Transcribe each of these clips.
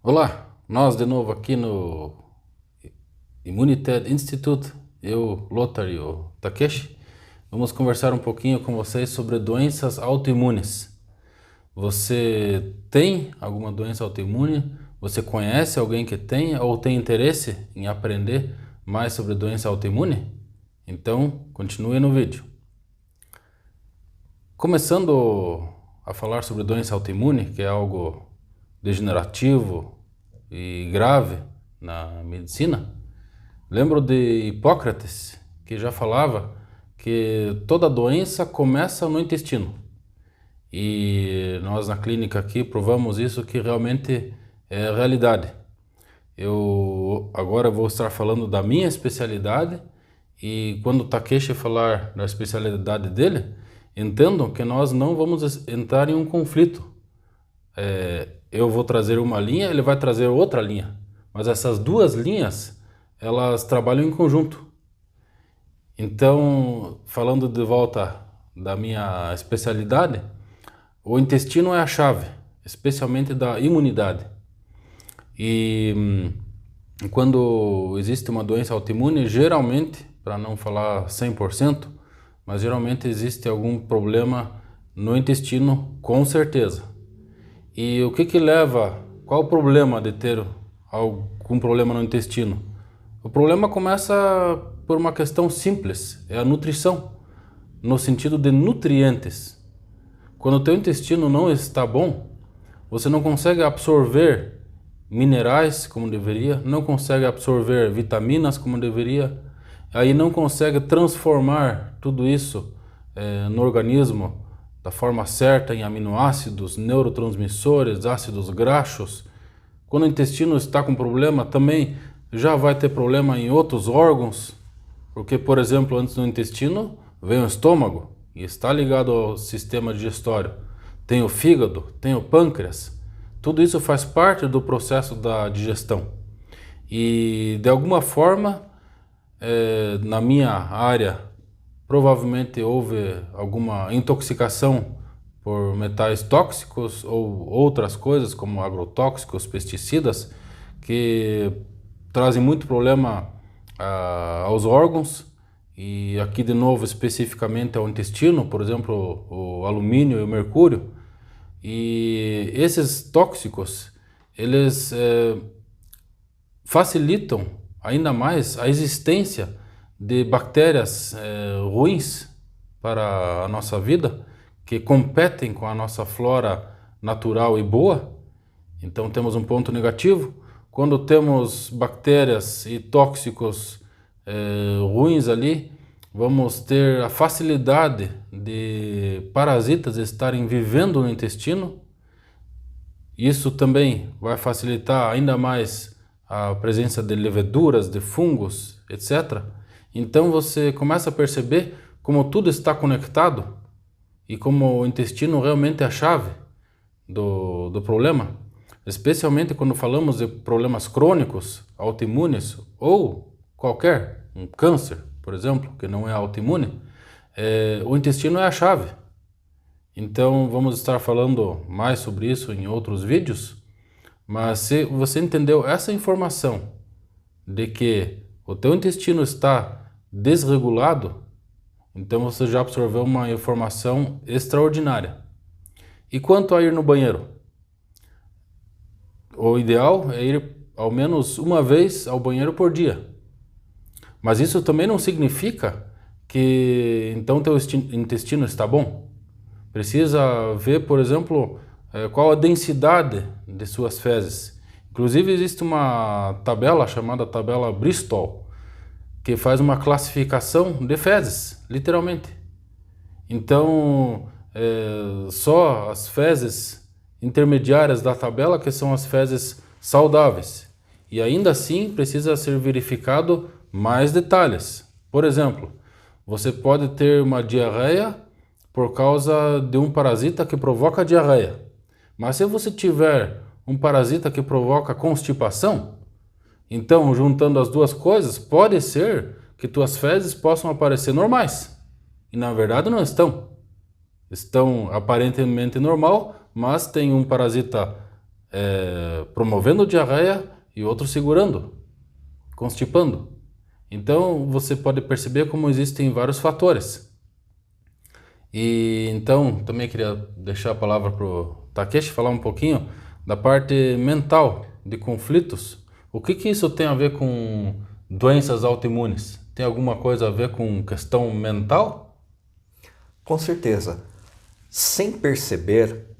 Olá, nós de novo aqui no Immunity Institute, eu, Lothar e o Takeshi, vamos conversar um pouquinho com vocês sobre doenças autoimunes. Você tem alguma doença autoimune? Você conhece alguém que tenha ou tem interesse em aprender mais sobre doença autoimune? Então, continue no vídeo. Começando a falar sobre doença autoimune, que é algo degenerativo e grave na medicina, lembro de Hipócrates, que já falava que toda doença começa no intestino. E nós na clínica aqui provamos isso, que realmente é realidade. Eu agora vou estar falando da minha especialidade, e quando o Takeshi falar da especialidade dele, entendam que nós não vamos entrar em um conflito. Eu vou trazer uma linha, ele vai trazer outra linha, mas essas duas linhas, elas trabalham em conjunto. Então, falando de volta da minha especialidade, o intestino é a chave, especialmente da imunidade. E quando existe uma doença autoimune, geralmente, para não falar 100%, mas geralmente existe algum problema no intestino, com certeza. E o que leva, qual o problema de ter algum problema no intestino? O problema começa por uma questão simples, é a nutrição, no sentido de nutrientes. Quando o teu intestino não está bom, você não consegue absorver minerais como deveria, não consegue absorver vitaminas como deveria, aí não consegue transformar tudo isso no organismo da forma certa em aminoácidos, neurotransmissores, ácidos graxos. Quando o intestino está com problema, também já vai ter problema em outros órgãos, porque, por exemplo, antes do intestino vem o estômago e está ligado ao sistema digestório. Tem o fígado, tem o pâncreas. Tudo isso faz parte do processo da digestão. E de alguma forma, na minha área, provavelmente houve alguma intoxicação por metais tóxicos ou outras coisas como agrotóxicos, pesticidas, que trazem muito problema aos órgãos, e aqui de novo especificamente ao intestino, por exemplo, o alumínio e o mercúrio. E esses tóxicos, eles facilitam ainda mais a existência de bactérias ruins para a nossa vida, que competem com a nossa flora natural e boa. Então temos um ponto negativo. Quando temos bactérias e tóxicos ruins ali, vamos ter a facilidade de parasitas estarem vivendo no intestino. Isso também vai facilitar ainda mais a presença de leveduras, de fungos, etc. Então você começa a perceber como tudo está conectado e como o intestino realmente é a chave do problema, especialmente quando falamos de problemas crônicos, autoimunes ou qualquer, um câncer, por exemplo, que não é autoimune. O intestino é a chave. Então vamos estar falando mais sobre isso em outros vídeos, mas se você entendeu essa informação de que o teu intestino está desregulado, então você já absorveu uma informação extraordinária. E quanto a ir no banheiro? O ideal é ir ao menos uma vez ao banheiro por dia. Mas isso também não significa que então teu intestino está bom. Precisa ver, por exemplo, qual a densidade de suas fezes. Inclusive existe uma tabela chamada tabela Bristol, que faz uma classificação de fezes, literalmente. Então, só as fezes intermediárias da tabela que são as fezes saudáveis. E ainda assim precisa ser verificado mais detalhes. Por exemplo, você pode ter uma diarreia por causa de um parasita que provoca diarreia. Mas se você tiver um parasita que provoca constipação, então, juntando as duas coisas, pode ser que tuas fezes possam aparecer normais. E na verdade não estão. Estão aparentemente normal, mas tem um parasita promovendo diarreia e outro segurando, constipando. Então você pode perceber como existem vários fatores. E então também queria deixar a palavra para o Takeshi falar um pouquinho da parte mental de conflitos. O que isso tem a ver com doenças autoimunes? Tem alguma coisa a ver com questão mental? Com certeza. Sem perceber,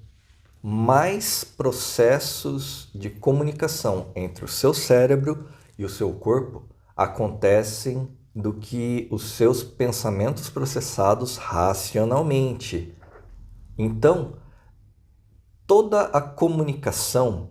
mais processos de comunicação entre o seu cérebro e o seu corpo acontecem do que os seus pensamentos processados racionalmente. Então, toda a comunicação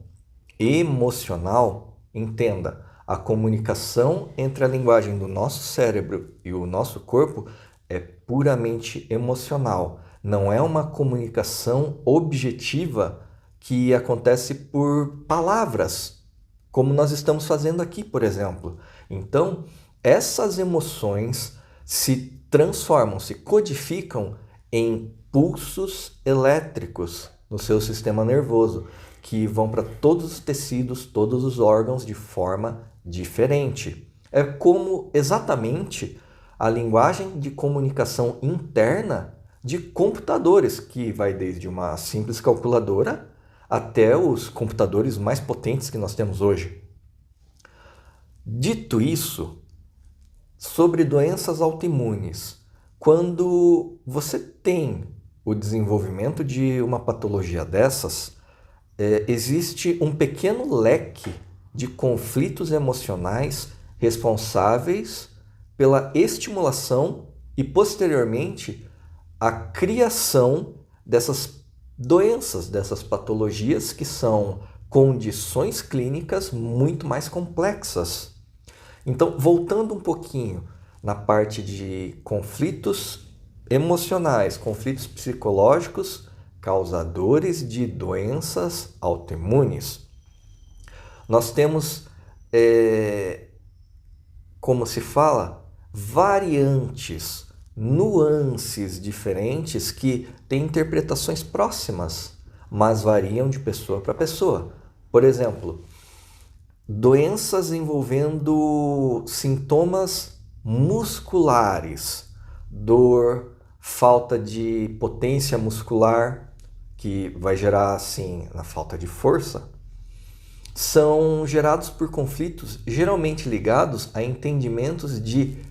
emocional, entenda, a comunicação entre a linguagem do nosso cérebro e o nosso corpo é puramente emocional. Não é uma comunicação objetiva que acontece por palavras, como nós estamos fazendo aqui, por exemplo. Então, essas emoções se transformam, se codificam em pulsos elétricos no seu sistema nervoso, que vão para todos os tecidos, todos os órgãos de forma diferente. É como exatamente a linguagem de comunicação interna de computadores, que vai desde uma simples calculadora até os computadores mais potentes que nós temos hoje. Dito isso, sobre doenças autoimunes, quando você tem o desenvolvimento de uma patologia dessas, existe um pequeno leque de conflitos emocionais responsáveis pela estimulação e, posteriormente, a criação dessas doenças, dessas patologias que são condições clínicas muito mais complexas. Então, voltando um pouquinho na parte de conflitos emocionais, conflitos psicológicos, causadores de doenças autoimunes, nós temos, como se fala, variantes, nuances diferentes que têm interpretações próximas, mas variam de pessoa para pessoa. Por exemplo, doenças envolvendo sintomas musculares, dor, falta de potência muscular, que vai gerar, assim, na falta de força, são gerados por conflitos geralmente ligados a entendimentos de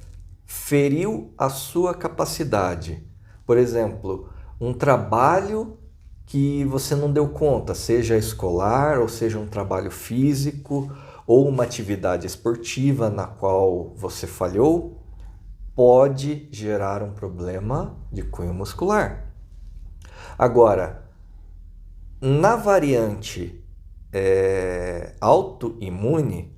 feriu a sua capacidade. Por exemplo, um trabalho que você não deu conta, seja escolar ou seja um trabalho físico ou uma atividade esportiva na qual você falhou, pode gerar um problema de cunho muscular. Agora, na variante autoimune,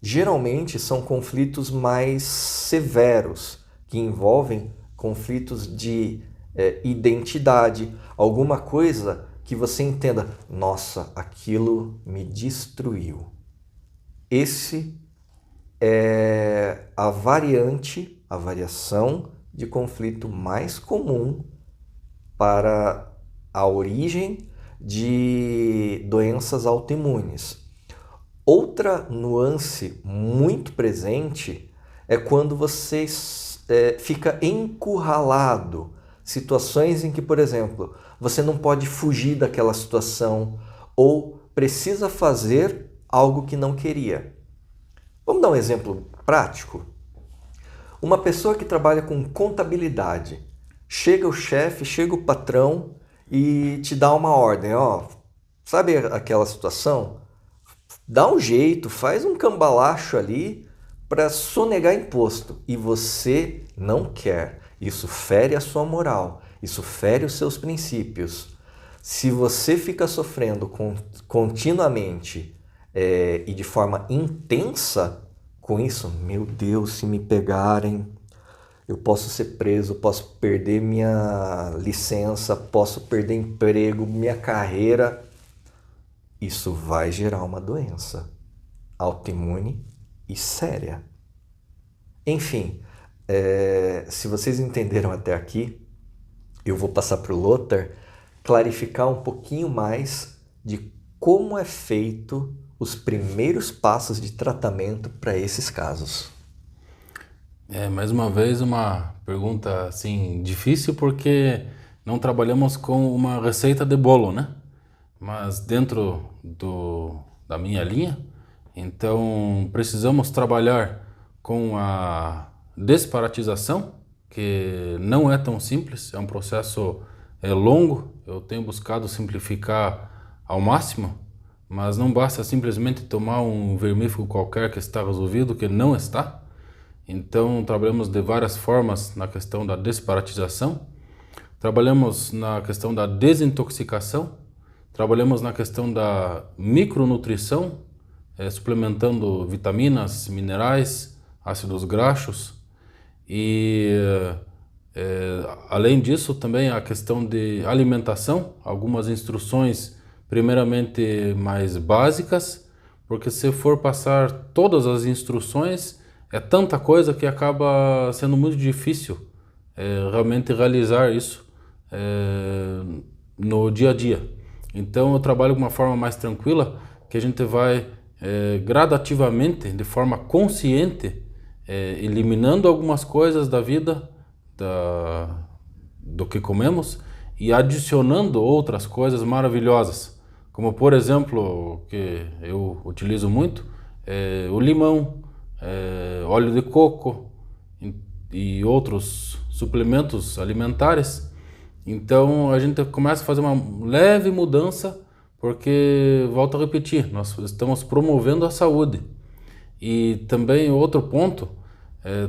geralmente são conflitos mais severos, que envolvem conflitos de identidade, alguma coisa que você entenda, nossa, aquilo me destruiu. Esse é a variante, a variação de conflito mais comum para a origem de doenças autoimunes. Outra nuance muito presente é quando você fica encurralado. Situações em que, por exemplo, você não pode fugir daquela situação ou precisa fazer algo que não queria. Vamos dar um exemplo prático? Uma pessoa que trabalha com contabilidade, chega o chefe, chega o patrão e te dá uma ordem, ó, sabe aquela situação? Dá um jeito, faz um cambalacho ali para sonegar imposto e você não quer. Isso fere a sua moral, isso fere os seus princípios. Se você fica sofrendo continuamente e de forma intensa com isso, meu Deus, se me pegarem, eu posso ser preso, posso perder minha licença, posso perder emprego, minha carreira. Isso vai gerar uma doença autoimune e séria. Enfim, se vocês entenderam até aqui, eu vou passar para o Lothar clarificar um pouquinho mais de como é feito os primeiros passos de tratamento para esses casos? Mais uma vez uma pergunta assim difícil porque não trabalhamos com uma receita de bolo, né? Mas dentro da minha linha, então precisamos trabalhar com a desparatização, que não é tão simples, é um processo longo. Eu tenho buscado simplificar ao máximo, mas não basta simplesmente tomar um vermífugo qualquer que está resolvido, que não está. Então trabalhamos de várias formas na questão da desparatização, trabalhamos na questão da desintoxicação, trabalhamos na questão da micronutrição, suplementando vitaminas, minerais, ácidos graxos e além disso também a questão de alimentação, algumas instruções primeiramente mais básicas, porque se for passar todas as instruções é tanta coisa que acaba sendo muito difícil realmente realizar isso no dia a dia. Então eu trabalho de uma forma mais tranquila, que a gente vai gradativamente, de forma consciente, eliminando algumas coisas da vida, do que comemos, e adicionando outras coisas maravilhosas, como por exemplo, que eu utilizo muito, o limão, óleo de coco e outros suplementos alimentares. Então a gente começa a fazer uma leve mudança, porque, volto a repetir, nós estamos promovendo a saúde. E também outro ponto,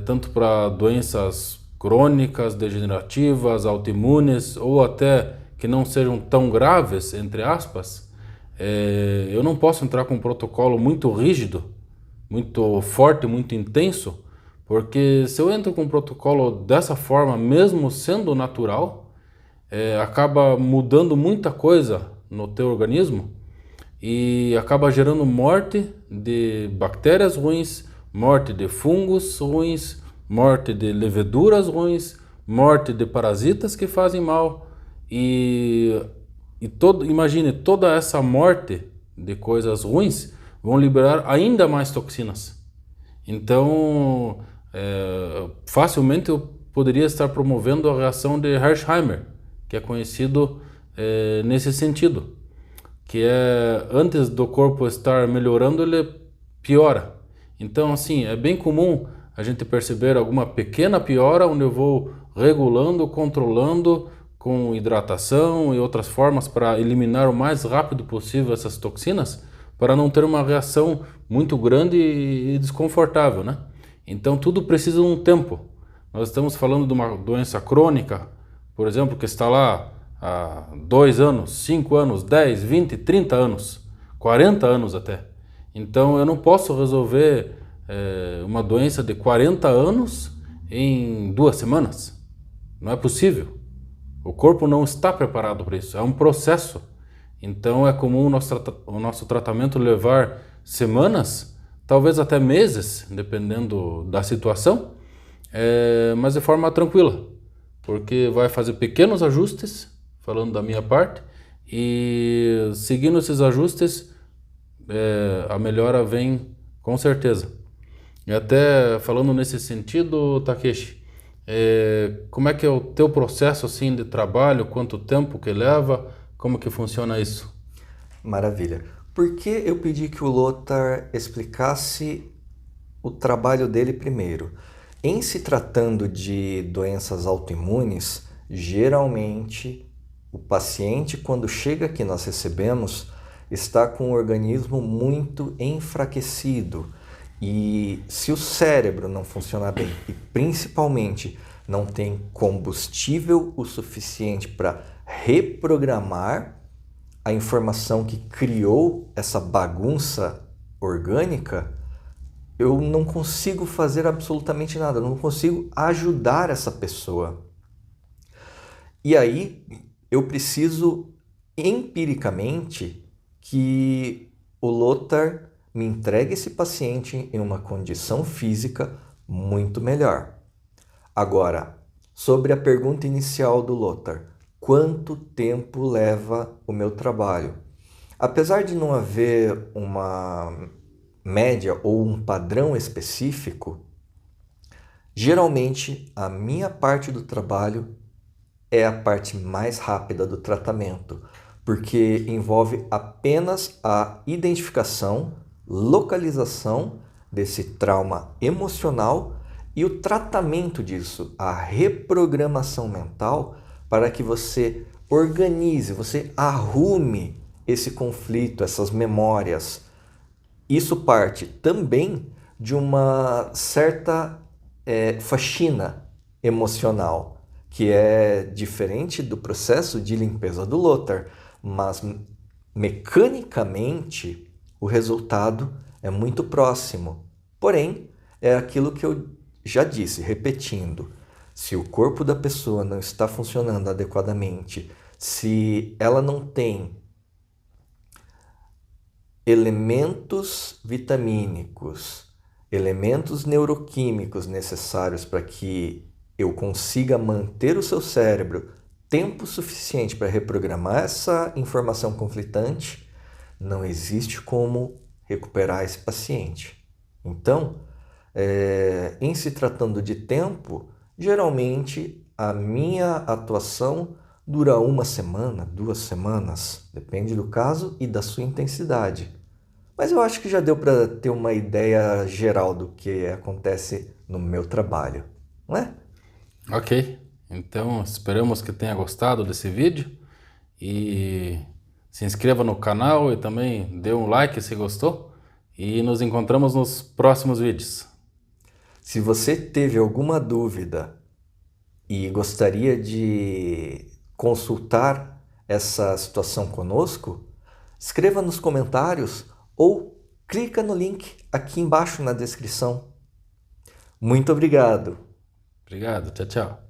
tanto para doenças crônicas, degenerativas, autoimunes ou até que não sejam tão graves, entre aspas, eu não posso entrar com um protocolo muito rígido, muito forte, muito intenso, porque se eu entro com um protocolo dessa forma, mesmo sendo natural, acaba mudando muita coisa no teu organismo e acaba gerando morte de bactérias ruins, morte de fungos ruins, morte de leveduras ruins, morte de parasitas que fazem mal imagine, toda essa morte de coisas ruins vão liberar ainda mais toxinas. Então, facilmente eu poderia estar promovendo a reação de Hersheimer, que é conhecido nesse sentido, que antes do corpo estar melhorando, ele piora. Então, assim, é bem comum a gente perceber alguma pequena piora, onde eu vou regulando, controlando com hidratação e outras formas para eliminar o mais rápido possível essas toxinas, para não ter uma reação muito grande e desconfortável, né? Então, tudo precisa de um tempo. Nós estamos falando de uma doença crônica, por exemplo, que está lá há 2 anos, 5 anos, 10, 20, 30 anos, 40 anos até. Então eu não posso resolver uma doença de 40 anos em 2 semanas. Não é possível. O corpo não está preparado para isso. É um processo. Então é comum o nosso tratamento levar semanas, talvez até meses, dependendo da situação, mas de forma tranquila, porque vai fazer pequenos ajustes, falando da minha parte, e seguindo esses ajustes, a melhora vem com certeza. E até falando nesse sentido, Takeshi, como é que é o teu processo assim de trabalho, quanto tempo que leva, como que funciona isso? Maravilha. Por que eu pedi que o Lothar explicasse o trabalho dele primeiro? Em se tratando de doenças autoimunes, geralmente o paciente, quando chega aqui nós recebemos, está com o organismo muito enfraquecido. E se o cérebro não funciona bem e principalmente não tem combustível o suficiente para reprogramar a informação que criou essa bagunça orgânica, eu não consigo fazer absolutamente nada, eu não consigo ajudar essa pessoa. E aí eu preciso empiricamente que o Lothar me entregue esse paciente em uma condição física muito melhor. Agora, sobre a pergunta inicial do Lothar, quanto tempo leva o meu trabalho? Apesar de não haver uma média ou um padrão específico, geralmente a minha parte do trabalho é a parte mais rápida do tratamento, porque envolve apenas a identificação, localização desse trauma emocional e o tratamento disso, a reprogramação mental para que você organize, você arrume esse conflito, essas memórias. Isso parte também de uma certa faxina emocional, que é diferente do processo de limpeza do Lothar, mas mecanicamente o resultado é muito próximo. Porém, é aquilo que eu já disse, repetindo, se o corpo da pessoa não está funcionando adequadamente, se ela não tem elementos vitamínicos, elementos neuroquímicos necessários para que eu consiga manter o seu cérebro tempo suficiente para reprogramar essa informação conflitante, não existe como recuperar esse paciente. Então, em se tratando de tempo, geralmente a minha atuação dura 1 semana, 2 semanas, depende do caso e da sua intensidade. Mas eu acho que já deu para ter uma ideia geral do que acontece no meu trabalho, não é? Ok, então esperamos que tenha gostado desse vídeo e se inscreva no canal e também dê um like se gostou e nos encontramos nos próximos vídeos. Se você teve alguma dúvida e gostaria de consultar essa situação conosco, escreva nos comentários ou clica no link aqui embaixo na descrição. Muito obrigado. Obrigado, tchau, tchau.